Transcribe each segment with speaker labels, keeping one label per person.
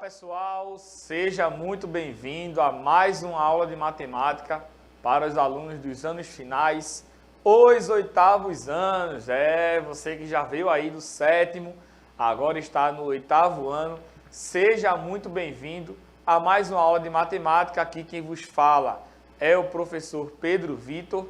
Speaker 1: pessoal, seja muito bem-vindo a mais uma aula de matemática para os alunos dos anos finais, os oitavos anos. Você que já veio aí do sétimo, agora está no oitavo ano, seja muito bem-vindo a mais uma aula de matemática. Aqui quem vos fala é o professor Pedro Vitor.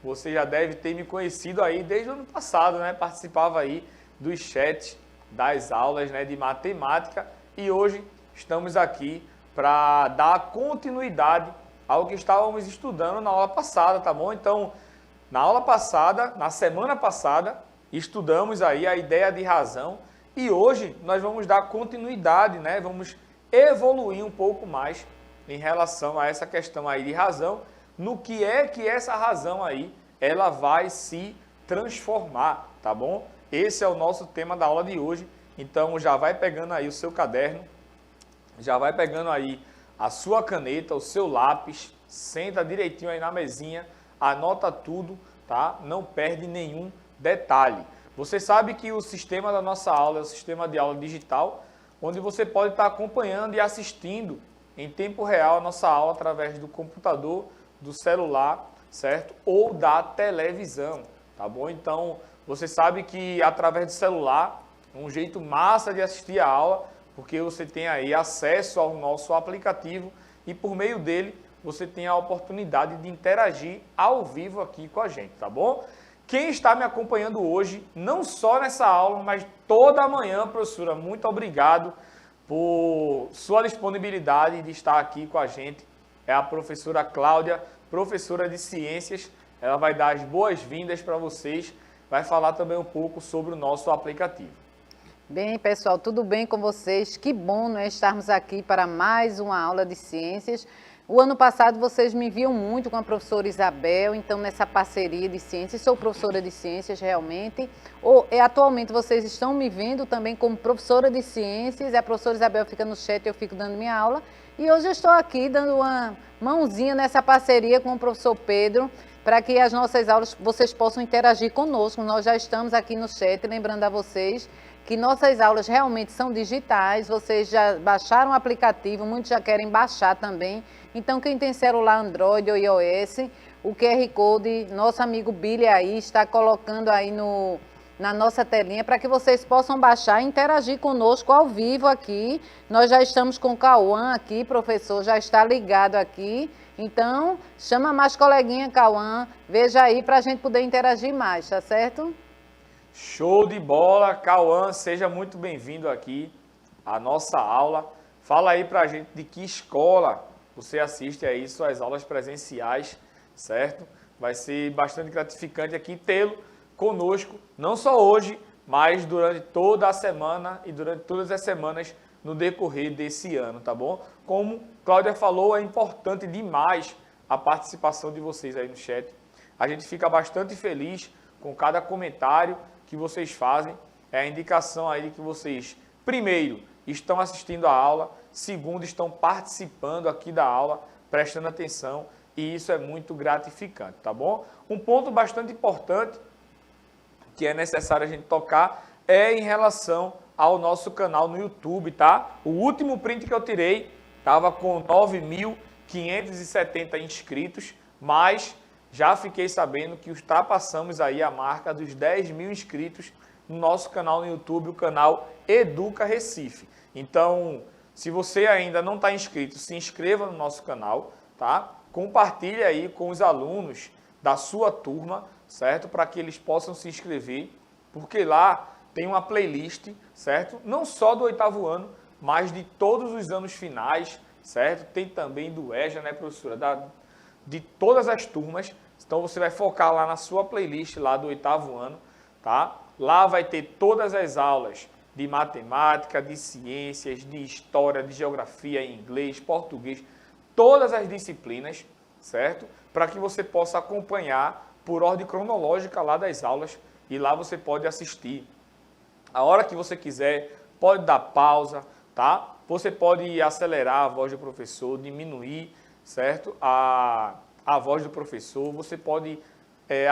Speaker 1: Você já deve ter me conhecido aí desde o ano passado, né? Participava aí dos chats das aulas, né, de matemática, e hoje estamos aqui para dar continuidade ao que estávamos estudando na aula passada, tá bom? Então, na aula passada, na semana passada, estudamos aí a ideia de razão e hoje nós vamos dar continuidade, né? Vamos evoluir um pouco mais em relação a essa questão aí de razão, no que é que essa razão aí ela vai se transformar, tá bom? Esse é o nosso tema da aula de hoje, então já vai pegando aí o seu caderno, já vai pegando aí a sua caneta, o seu lápis, senta direitinho aí na mesinha, anota tudo, tá? Não perde nenhum detalhe. Você sabe que o sistema da nossa aula é o sistema de aula digital, onde você pode estar acompanhando e assistindo em tempo real a nossa aula através do computador, do celular, certo? Ou da televisão, tá bom? Então, você sabe que através do celular é um jeito massa de assistir a aula, porque você tem aí acesso ao nosso aplicativo e por meio dele você tem a oportunidade de interagir ao vivo aqui com a gente, tá bom? Quem está me acompanhando hoje, não só nessa aula, mas toda a manhã, professora, muito obrigado por sua disponibilidade de estar aqui com a gente. É a professora Cláudia, professora de ciências. Ela vai dar as boas-vindas para vocês, vai falar também um pouco sobre o nosso aplicativo.
Speaker 2: Bem, pessoal, tudo bem com vocês? Que bom, né, estarmos aqui para mais uma aula de ciências. O ano passado vocês me viam muito com a professora Isabel, então nessa parceria de ciências, sou professora de ciências realmente. Atualmente vocês estão me vendo também como professora de ciências, a professora Isabel fica no chat e eu fico dando minha aula. E hoje eu estou aqui dando uma mãozinha nessa parceria com o professor Pedro, para que as nossas aulas vocês possam interagir conosco. Nós já estamos aqui no chat, lembrando a vocês que nossas aulas realmente são digitais, vocês já baixaram o aplicativo, muitos já querem baixar também. Então, quem tem celular Android ou iOS, o QR Code, nosso amigo Billy aí está colocando aí na nossa telinha para que vocês possam baixar e interagir conosco ao vivo aqui. Nós já estamos com o Cauã aqui, professor, já está ligado aqui. Então, chama mais coleguinha, Cauã, veja aí para a gente poder interagir mais, tá certo?
Speaker 1: Show de bola, Cauã, seja muito bem-vindo aqui à nossa aula. Fala aí pra gente de que escola você assiste aí suas aulas presenciais, certo? Vai ser bastante gratificante aqui tê-lo conosco, não só hoje, mas durante toda a semana e durante todas as semanas no decorrer desse ano, tá bom? Como Cláudia falou, é importante demais a participação de vocês aí no chat. A gente fica bastante feliz com cada comentário que vocês fazem, é a indicação aí de que vocês, primeiro, estão assistindo a aula, segundo, estão participando aqui da aula, prestando atenção, e isso é muito gratificante, tá bom? Um ponto bastante importante que é necessário a gente tocar é em relação ao nosso canal no YouTube, tá? O último print que eu tirei estava com 9.570 inscritos, mas já fiquei sabendo que ultrapassamos aí a marca dos 10 mil inscritos no nosso canal no YouTube, o canal Educa Recife. Então, se você ainda não está inscrito, se inscreva no nosso canal, tá? Compartilhe aí com os alunos da sua turma, certo? Para que eles possam se inscrever, porque lá tem uma playlist, certo? Não só do oitavo ano, mas de todos os anos finais, certo? Tem também do EJA, né, professora? De todas as turmas. Então você vai focar lá na sua playlist lá do oitavo ano, tá? Lá vai ter todas as aulas de matemática, de ciências, de história, de geografia, inglês, português, todas as disciplinas, certo? Para que você possa acompanhar por ordem cronológica lá das aulas e lá você pode assistir. A hora que você quiser, pode dar pausa, tá? Você pode acelerar a voz do professor, diminuir, certo? A voz do professor, você pode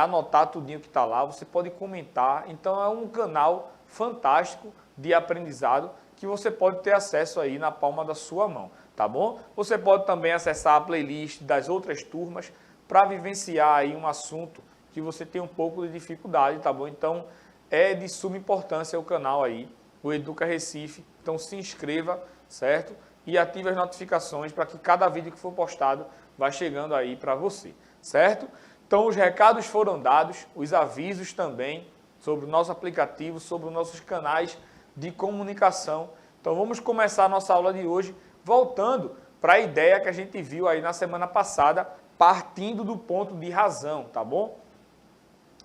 Speaker 1: anotar tudinho que está lá, você pode comentar. Então é um canal fantástico de aprendizado que você pode ter acesso aí na palma da sua mão, tá bom? Você pode também acessar a playlist das outras turmas para vivenciar aí um assunto que você tem um pouco de dificuldade, tá bom? Então, é de suma importância o canal aí, o Educa Recife. Então, se inscreva, certo? E ative as notificações para que cada vídeo que for postado vá chegando aí para você, certo? Então, os recados foram dados, os avisos também sobre o nosso aplicativo, sobre os nossos canais de comunicação. Então, vamos começar a nossa aula de hoje voltando para a ideia que a gente viu aí na semana passada, partindo do ponto de razão, tá bom?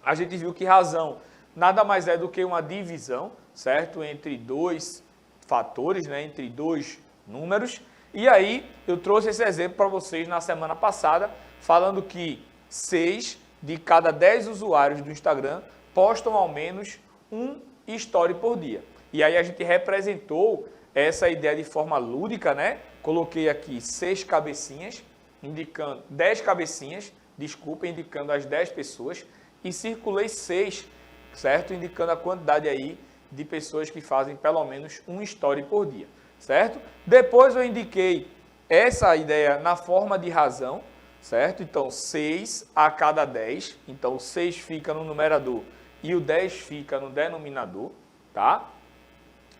Speaker 1: A gente viu que razão nada mais é do que uma divisão, certo? Entre dois fatores, né? Entre dois números. E aí, eu trouxe esse exemplo para vocês na semana passada, falando que 6 de cada 10 usuários do Instagram postam ao menos um story por dia. E aí a gente representou essa ideia de forma lúdica, né? Coloquei aqui 6 cabecinhas, indicando 10 cabecinhas, desculpa, indicando as 10 pessoas, e circulei 6, certo? Indicando a quantidade aí de pessoas que fazem pelo menos um story por dia, certo? Depois eu indiquei essa ideia na forma de razão, certo? Então, 6 a cada 10, então o 6 fica no numerador e o 10 fica no denominador, tá?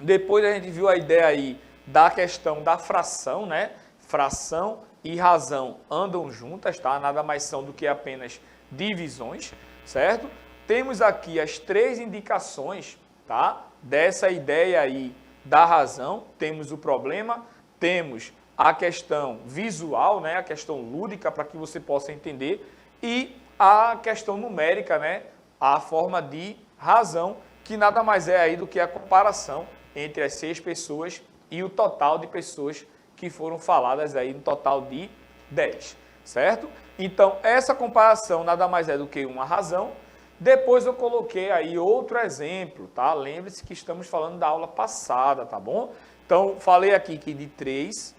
Speaker 1: Depois a gente viu a ideia aí da questão da fração, né? Fração e razão andam juntas, tá? Nada mais são do que apenas divisões, certo? Temos aqui as 3 indicações, tá? Dessa ideia aí da razão. Temos o problema, temos a questão visual, né? A questão lúdica para que você possa entender e a questão numérica, né? A forma de razão, que nada mais é aí do que a comparação entre as 6 pessoas e o total de pessoas que foram faladas aí, no total de 10, certo? Então, essa comparação nada mais é do que uma razão. Depois eu coloquei aí outro exemplo, tá? Lembre-se que estamos falando da aula passada, tá bom? Então, falei aqui que de 3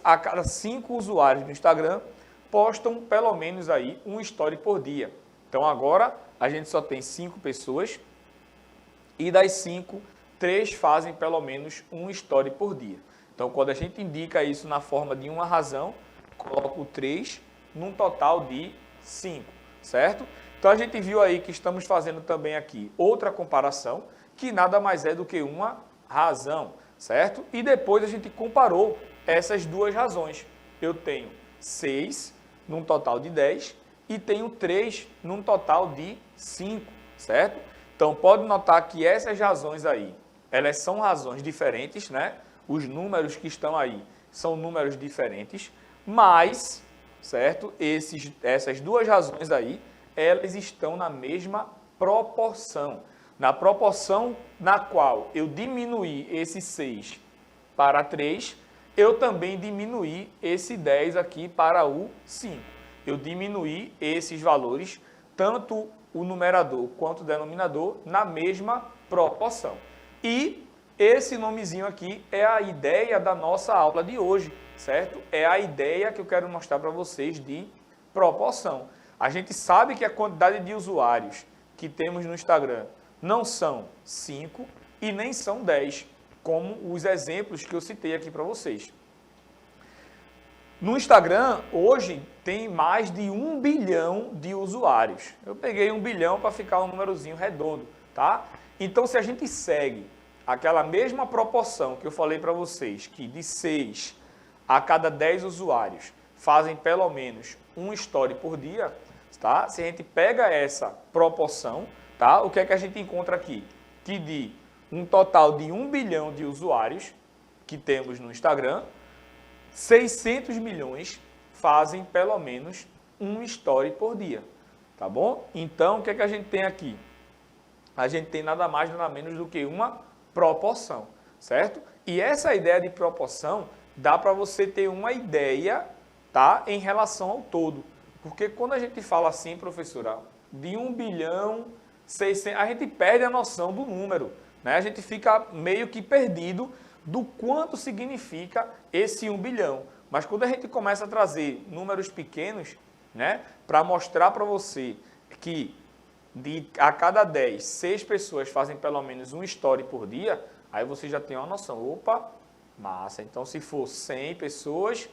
Speaker 1: a cada 5 usuários do Instagram postam pelo menos aí um story por dia. Então, agora a gente só tem 5 pessoas e das 5, 3 fazem pelo menos um story por dia. Então, quando a gente indica isso na forma de uma razão, coloco 3 num total de 5, certo? Então, a gente viu aí que estamos fazendo também aqui outra comparação, que nada mais é do que uma razão, certo? E depois a gente comparou essas duas razões. Eu tenho 6 num total de 10 e tenho 3 num total de 5, certo? Então, pode notar que essas razões aí, elas são razões diferentes, né? Os números que estão aí são números diferentes, mas, certo? Essas duas razões aí, elas estão na mesma proporção. Na proporção na qual eu diminuí esse 6 para 3, eu também diminuí esse 10 aqui para o 5. Eu diminuí esses valores, tanto o numerador quanto o denominador, na mesma proporção. E esse nomezinho aqui é a ideia da nossa aula de hoje, certo? É a ideia que eu quero mostrar para vocês de proporção. A gente sabe que a quantidade de usuários que temos no Instagram não são 5 e nem são 10, como os exemplos que eu citei aqui para vocês. No Instagram, hoje, tem mais de 1 bilhão de usuários. Eu peguei 1 bilhão para ficar um númerozinho redondo, tá? Então, se a gente segue aquela mesma proporção que eu falei para vocês, que de 6 a cada 10 usuários fazem pelo menos um story por dia, tá? Se a gente pega essa proporção, tá? O que é que a gente encontra aqui? Que de um total de 1 bilhão de usuários que temos no Instagram, 600 milhões fazem pelo menos um story por dia, tá bom? Então, o que é que a gente tem aqui? A gente tem nada mais, nada menos do que uma proporção, certo? E essa ideia de proporção dá para você ter uma ideia, tá? Em relação ao todo. Porque quando a gente fala assim, professora, de 1 bilhão, 600, a gente perde a noção do número, né? A gente fica meio que perdido do quanto significa esse 1 bilhão. Mas quando a gente começa a trazer números pequenos, né, para mostrar para você que a cada 10, 6 pessoas fazem pelo menos um story por dia, Aí você já tem uma noção, opa, massa. Então, se for 100 pessoas,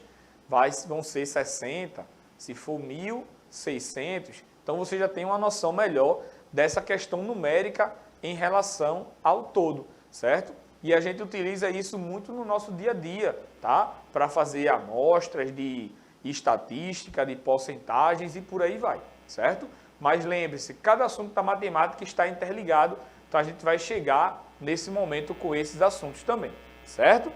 Speaker 1: vão ser 60. Se for 1.600, então você já tem uma noção melhor dessa questão numérica em relação ao todo, certo? E a gente utiliza isso muito no nosso dia a dia, tá? Para fazer amostras de estatística, de porcentagens e por aí vai, certo? Mas lembre-se, cada assunto da matemática está interligado, então a gente vai chegar nesse momento com esses assuntos também, certo?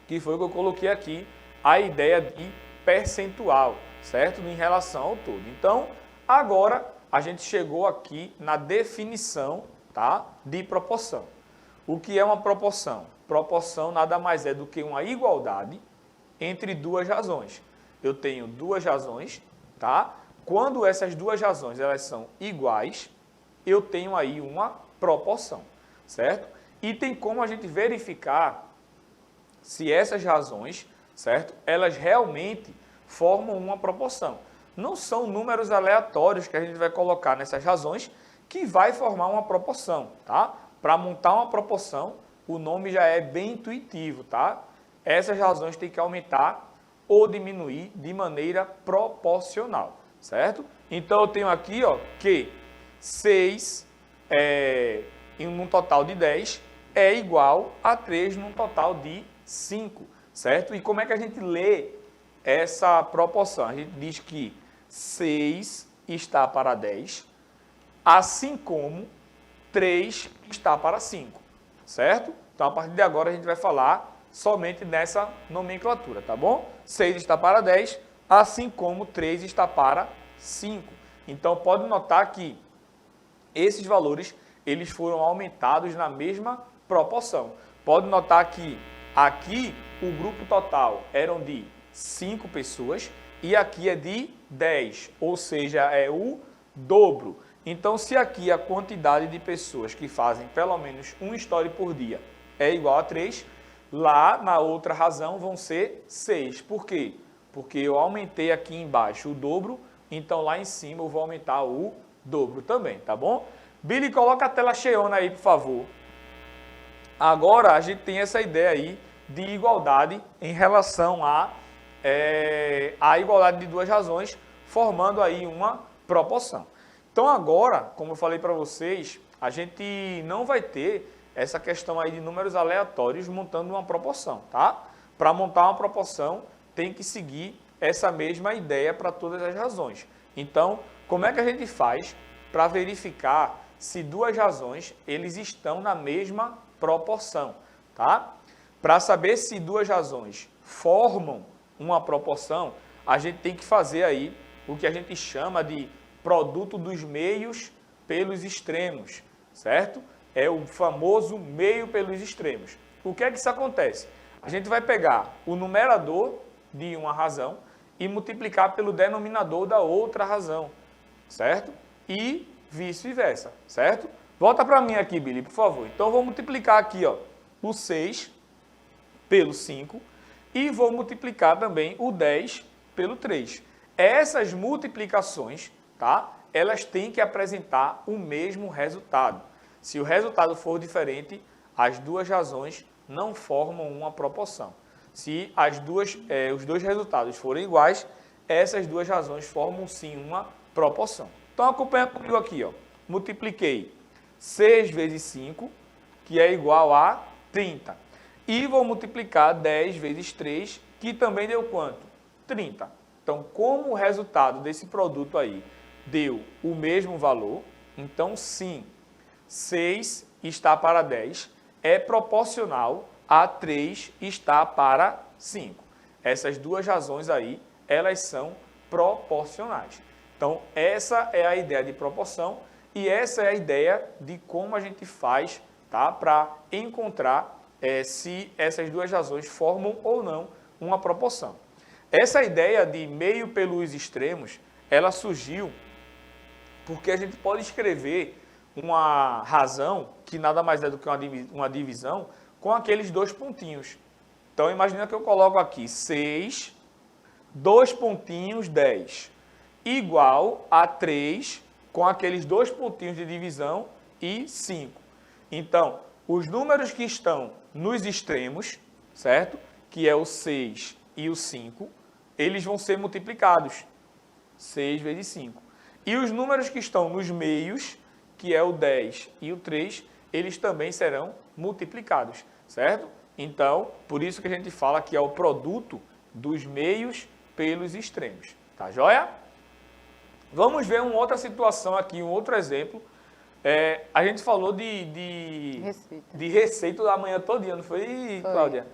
Speaker 1: Que foi o que eu coloquei aqui, a ideia de percentual, certo? Em relação ao todo. Então, agora a gente chegou aqui na definição, tá? De proporção. O que é uma proporção? Proporção nada mais é do que uma igualdade entre duas razões. Eu tenho duas razões, tá? Quando essas duas razões elas são iguais, eu tenho aí uma proporção, certo? E tem como a gente verificar se essas razões, certo? Elas realmente formam uma proporção. Não são números aleatórios que a gente vai colocar nessas razões que vai formar uma proporção, tá? Para montar uma proporção, o nome já é bem intuitivo, tá? Essas razões têm que aumentar ou diminuir de maneira proporcional, certo? Então, eu tenho aqui, ó, que 6 em um total de 10 é igual a 3 num total de 5, certo? E como é que a gente lê essa proporção? A gente diz que 6 está para 10, assim como 3 está para 5, certo? Então, a partir de agora, a gente vai falar somente nessa nomenclatura, tá bom? 6 está para 10, assim como 3 está para 5. Então, pode notar que esses valores, eles foram aumentados na mesma proporção. Pode notar que aqui, o grupo total eram de 5 pessoas e aqui é de 10, ou seja, é o dobro. Então, se aqui a quantidade de pessoas que fazem pelo menos um story por dia é igual a 3, lá na outra razão vão ser 6. Por quê? Porque eu aumentei aqui embaixo o dobro, então lá em cima eu vou aumentar o dobro também, tá bom? Billy, coloca a tela cheiona aí, por favor. Agora a gente tem essa ideia aí de igualdade em relação a igualdade de duas razões, formando aí uma proporção. Então agora, como eu falei para vocês, a gente não vai ter essa questão aí de números aleatórios montando uma proporção, tá? Para montar uma proporção, tem que seguir essa mesma ideia para todas as razões. Então, como é que a gente faz para verificar se duas razões eles estão na mesma proporção, tá? Para saber se duas razões formam uma proporção, a gente tem que fazer aí o que a gente chama de produto dos meios pelos extremos, certo? É o famoso meio pelos extremos. O que é que isso acontece? A gente vai pegar o numerador de uma razão e multiplicar pelo denominador da outra razão, certo? E vice-versa, certo? Volta para mim aqui, Billy, por favor. Então, eu vou multiplicar aqui, ó, o 6 pelo 5 e vou multiplicar também o 10 pelo 3. Essas multiplicações, tá? Elas têm que apresentar o mesmo resultado. Se o resultado for diferente, as duas razões não formam uma proporção. Se os dois resultados forem iguais, essas duas razões formam sim uma proporção. Então acompanha comigo aqui, ó. Multipliquei 6 vezes 5, que é igual a 30. E vou multiplicar 10 vezes 3, que também deu quanto? 30. Então, como o resultado desse produto aí deu o mesmo valor, então sim, 6 está para 10 é proporcional a 3 está para 5. Essas duas razões aí, elas são proporcionais. Então, essa é a ideia de proporção e essa é a ideia de como a gente faz, tá, para encontrar se essas duas razões formam ou não uma proporção. Essa ideia de meio pelos extremos, ela surgiu porque a gente pode escrever uma razão, que nada mais é do que uma divisão, com aqueles dois pontinhos. Então, imagina que eu coloco aqui 6, 2 pontinhos, 10, igual a 3, com aqueles dois pontinhos de divisão e 5. Então, os números que estão nos extremos, certo? Que é o 6 e o 5, eles vão ser multiplicados. 6 vezes 5. E os números que estão nos meios, que é o 10 e o 3, eles também serão multiplicados, certo? Então, por isso que a gente fala que é o produto dos meios pelos extremos. Tá joia? Vamos ver uma outra situação aqui, um outro exemplo. A gente falou de receita da manhã todinha, não foi, Cláudia?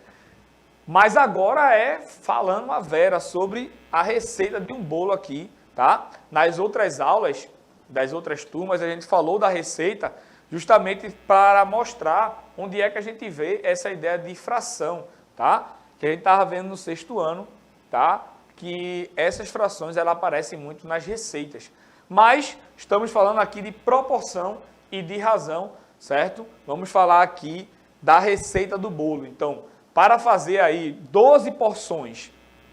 Speaker 1: Mas agora falando a Vera sobre a receita de um bolo aqui, tá? Nas outras aulas, das outras turmas, a gente falou da receita justamente para mostrar onde é que a gente vê essa ideia de fração, tá? Que a gente estava vendo no 6º ano, tá? Que essas frações elas aparecem muito nas receitas. Mas estamos falando aqui de proporção e de razão, certo? Vamos falar aqui da receita do bolo. Então, para fazer aí 12 porções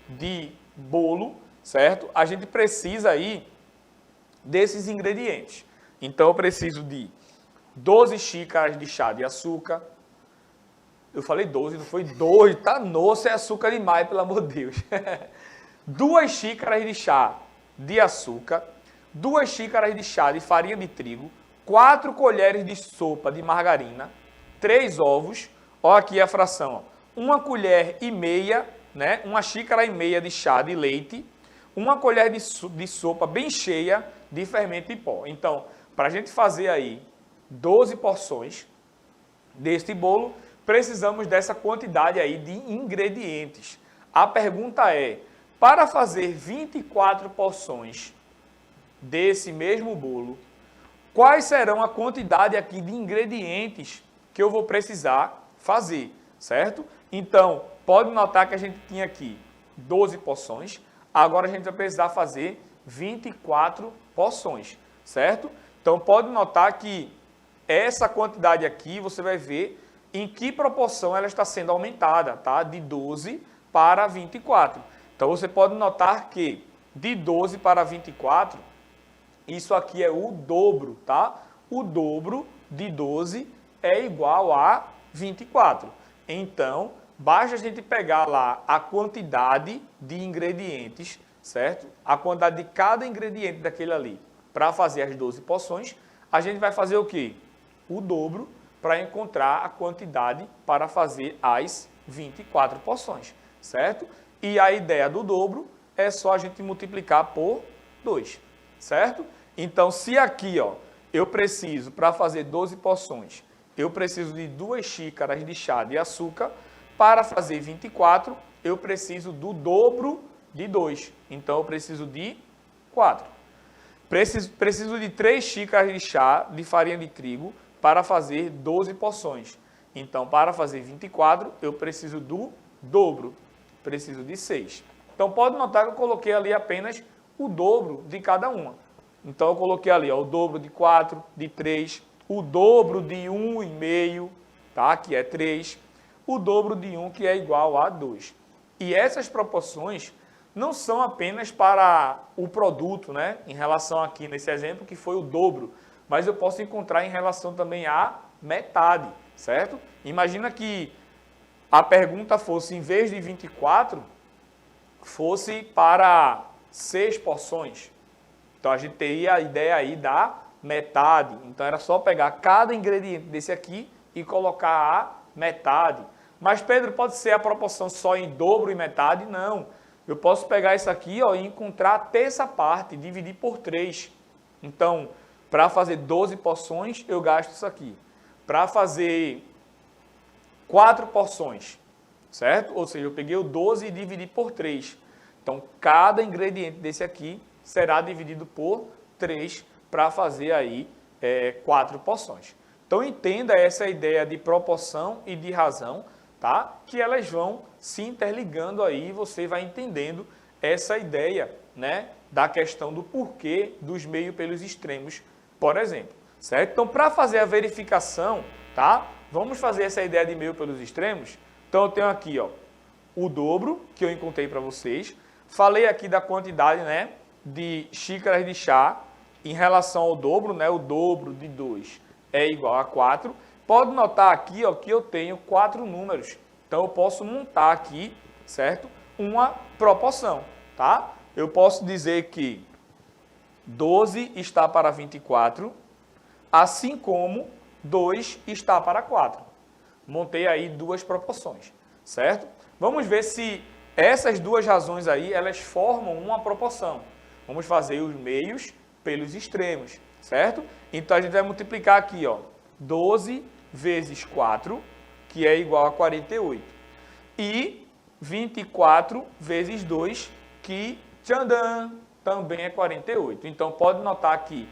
Speaker 1: de bolo, certo? A gente precisa aí desses ingredientes. Então, eu preciso de 12 xícaras de chá de açúcar. Eu falei 12, não foi 12, tá? Nossa, é açúcar demais, pelo amor de Deus. 2 xícaras de chá de açúcar, 2 xícaras de chá de farinha de trigo, 4 colheres de sopa de margarina, 3 ovos, ó aqui a fração, ó, 1 colher e meia, né? 1 xícara e meia de chá de leite, 1 colher de sopa bem cheia de fermento em pó. Então, para a gente fazer aí 12 porções deste bolo, precisamos dessa quantidade aí de ingredientes. A pergunta é, para fazer 24 porções desse mesmo bolo, quais serão a quantidade aqui de ingredientes que eu vou precisar fazer, certo? Então, pode notar que a gente tinha aqui 12 porções, agora a gente vai precisar fazer 24 porções, certo? Então, pode notar que essa quantidade aqui, você vai ver em que proporção ela está sendo aumentada, tá? De 12 para 24. Então, você pode notar que de 12 para 24, isso aqui é o dobro, tá? O dobro de 12 é igual a 24. Então, basta a gente pegar lá a quantidade de ingredientes, certo? A quantidade de cada ingrediente daquele ali para fazer as 12 porções. A gente vai fazer o quê? O dobro para encontrar a quantidade para fazer as 24 porções, certo? E a ideia do dobro é só a gente multiplicar por 2, certo? Então, se aqui, ó, eu preciso, para fazer 12 porções, eu preciso de 2 xícaras de chá de açúcar, para fazer 24, eu preciso do dobro de 2. Então, eu preciso de 4. Preciso de 3 xícaras de chá de farinha de trigo para fazer 12 porções. Então, para fazer 24, eu preciso do dobro. Preciso de 6. Então, pode notar que eu coloquei ali apenas o dobro de cada uma. Então, eu coloquei ali ó, o dobro de 4, de 3, o dobro de 1,5, tá? Que é 3, o dobro de 1, que é igual a 2. E essas proporções não são apenas para o produto, né? Em relação aqui nesse exemplo, que foi o dobro, mas eu posso encontrar em relação também à metade, certo? Imagina que a pergunta fosse, em vez de 24, fosse para 6 porções. Então, a gente teria a ideia aí da metade. Então, era só pegar cada ingrediente desse aqui e colocar a metade. Mas, Pedro, pode ser a proporção só em dobro e metade? Não. Eu posso pegar isso aqui ó, e encontrar a terça parte, dividir por 3. Então, para fazer 12 porções, eu gasto isso aqui. Para fazer 4 porções, certo? Ou seja, eu peguei o 12 e dividi por 3. Então, cada ingrediente desse aqui será dividido por 3 para fazer aí 4 porções. Então, entenda essa ideia de proporção e de razão, tá? Que elas vão se interligando aí, você vai entendendo essa ideia, né? Da questão do porquê dos meios pelos extremos, por exemplo, certo? Então, para fazer a verificação, tá? Vamos fazer essa ideia de meio pelos extremos. Então, eu tenho aqui, ó, o dobro, que eu encontrei para vocês. Falei aqui da quantidade, né, de xícaras de chá em relação ao dobro, né? O dobro de 2 é igual a 4. Pode notar aqui, ó, que eu tenho 4 números. Então, eu posso montar aqui, certo? Uma proporção, tá? Eu posso dizer que 12 está para 24, assim como 2 está para 4. Montei aí 2 proporções, certo? Vamos ver se essas 2 razões aí, elas formam uma proporção. Vamos fazer os meios pelos extremos, certo? Então, a gente vai multiplicar aqui, ó, 12 vezes 4, que é igual a 48. E 24 vezes 2, que, tchandã, também é 48. Então, pode notar que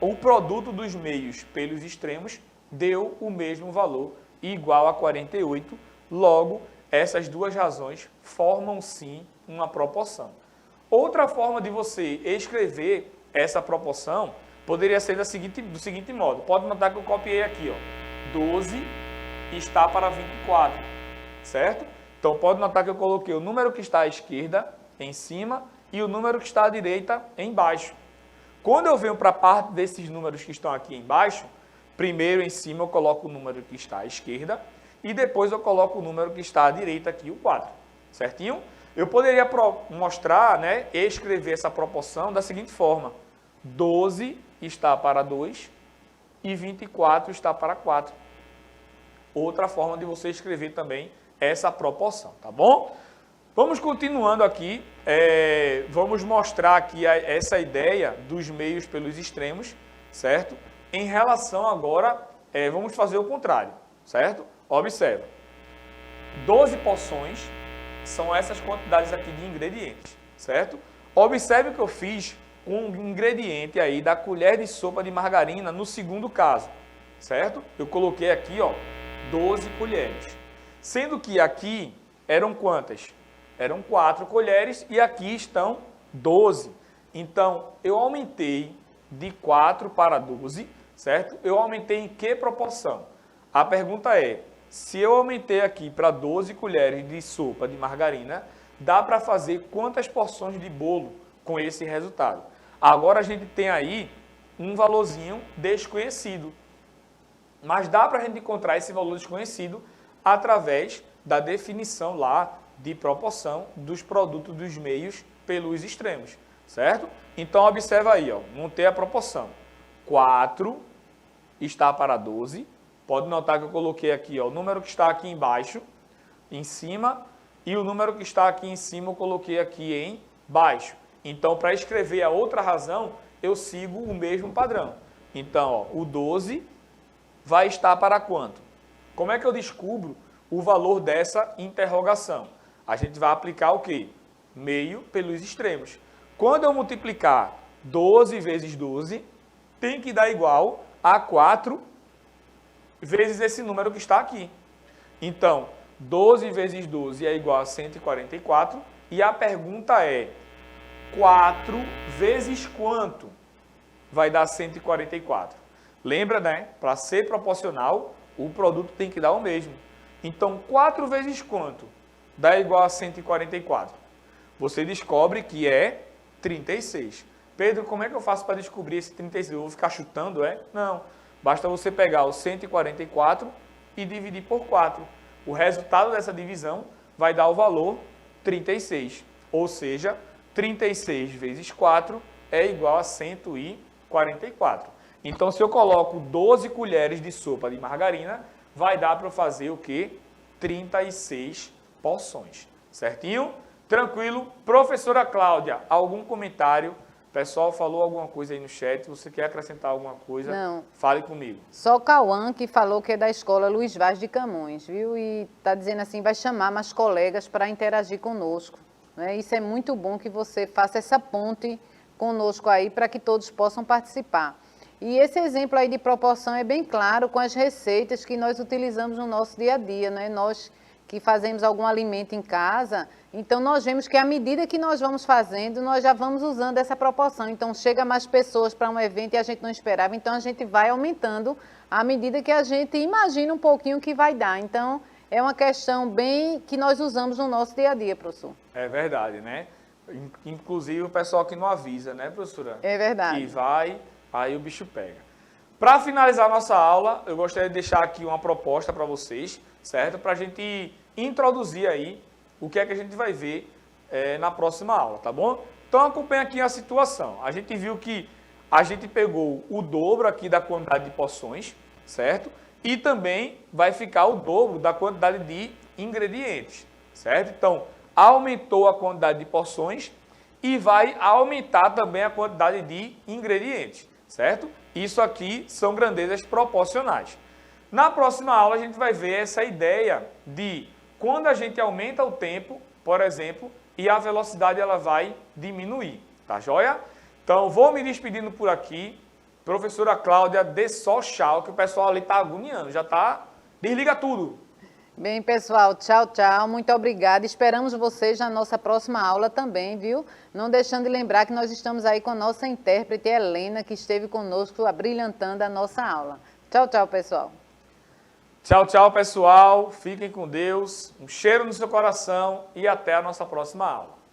Speaker 1: o produto dos meios pelos extremos deu o mesmo valor, igual a 48. Logo, essas 2 razões formam, sim, uma proporção. Outra forma de você escrever essa proporção poderia ser do seguinte modo. Pode notar que eu copiei aqui, ó, 12 está para 24, certo? Então, pode notar que eu coloquei o número que está à esquerda em cima e o número que está à direita embaixo. Quando eu venho para a parte desses números que estão aqui embaixo, primeiro em cima eu coloco o número que está à esquerda e depois eu coloco o número que está à direita aqui, o 4, certinho? Eu poderia mostrar, né, escrever essa proporção da seguinte forma. 12 está para 2 e 24 está para 4. Outra forma de você escrever também essa proporção, tá bom? Vamos continuando aqui, vamos mostrar aqui essa ideia dos meios pelos extremos, certo? Em relação agora, vamos fazer o contrário, certo? Observa, 12 porções são essas quantidades aqui de ingredientes, certo? Observe o que eu fiz com o ingrediente aí da colher de sopa de margarina no segundo caso, certo? Eu coloquei aqui, ó, 12 colheres. Sendo que aqui eram quantas? Eram 4 colheres e aqui estão 12. Então, eu aumentei de 4 para 12, certo? Eu aumentei em que proporção? A pergunta é, se eu aumentei aqui para 12 colheres de sopa de margarina, dá para fazer quantas porções de bolo com esse resultado? Agora a gente tem aí um valorzinho desconhecido. Mas dá para a gente encontrar esse valor desconhecido através da definição lá de proporção dos produtos dos meios pelos extremos, certo? Então, observa aí, ó, montei a proporção. 4 está para 12. Pode notar que eu coloquei aqui, ó, o número que está aqui embaixo, em cima, e o número que está aqui em cima eu coloquei aqui embaixo. Então, para escrever a outra razão, eu sigo o mesmo padrão. Então, ó, o 12 vai estar para quanto? Como é que eu descubro o valor dessa interrogação? A gente vai aplicar o quê? Meio pelos extremos. Quando eu multiplicar 12 vezes 12, tem que dar igual a 4 vezes esse número que está aqui. Então, 12 vezes 12 é igual a 144. E a pergunta é, 4 vezes quanto vai dar 144? Lembra, né? Para ser proporcional, o produto tem que dar o mesmo. Então, 4 vezes quanto dá igual a 144? Você descobre que é 36. Pedro, como é que eu faço para descobrir esse 36? Eu vou ficar chutando, é? Não. Basta você pegar o 144 e dividir por 4. O resultado dessa divisão vai dar o valor 36. Ou seja, 36 vezes 4 é igual a 144. Então, se eu coloco 12 colheres de sopa de margarina, vai dar para eu fazer o quê? 36 porções. Certinho? Tranquilo? Professora Cláudia, algum comentário? O pessoal falou alguma coisa aí no chat. Você quer acrescentar alguma coisa?
Speaker 2: Não.
Speaker 1: Fale comigo.
Speaker 2: Só o Cauã que falou que é da escola Luiz Vaz de Camões, viu? E está dizendo assim, vai chamar mais colegas para interagir conosco. Né? Isso é muito bom que você faça essa ponte conosco aí para que todos possam participar. E esse exemplo aí de proporção é bem claro com as receitas que nós utilizamos no nosso dia a dia, né? Nós que fazemos algum alimento em casa, então nós vemos que à medida que nós vamos fazendo, nós já vamos usando essa proporção. Então chega mais pessoas para um evento e a gente não esperava, então a gente vai aumentando à medida que a gente imagina um pouquinho o que vai dar. Então é uma questão bem que nós usamos no nosso dia a dia, professor.
Speaker 1: É verdade, né? Inclusive o pessoal que não avisa, né, professora?
Speaker 2: É verdade.
Speaker 1: Que vai, aí o bicho pega. Para finalizar a nossa aula, eu gostaria de deixar aqui uma proposta para vocês, certo? Para a gente introduzir aí o que é que a gente vai ver na próxima aula, tá bom? Então acompanha aqui a situação. A gente viu que a gente pegou o dobro aqui da quantidade de porções, certo? E também vai ficar o dobro da quantidade de ingredientes, certo? Então, aumentou a quantidade de porções e vai aumentar também a quantidade de ingredientes, certo? Isso aqui são grandezas proporcionais. Na próxima aula a gente vai ver essa ideia de quando a gente aumenta o tempo, por exemplo, e a velocidade ela vai diminuir, tá joia? Então, vou me despedindo por aqui. Professora Cláudia, dê só tchau, que o pessoal ali está agoniando, já está... Desliga tudo.
Speaker 2: Bem, pessoal, tchau, tchau. Muito obrigada. Esperamos vocês na nossa próxima aula também, viu? Não deixando de lembrar que nós estamos aí com a nossa intérprete Helena, que esteve conosco abrilhantando a nossa aula. Tchau, tchau, pessoal.
Speaker 1: Tchau, tchau, pessoal. Fiquem com Deus. Um cheiro no seu coração e até a nossa próxima aula.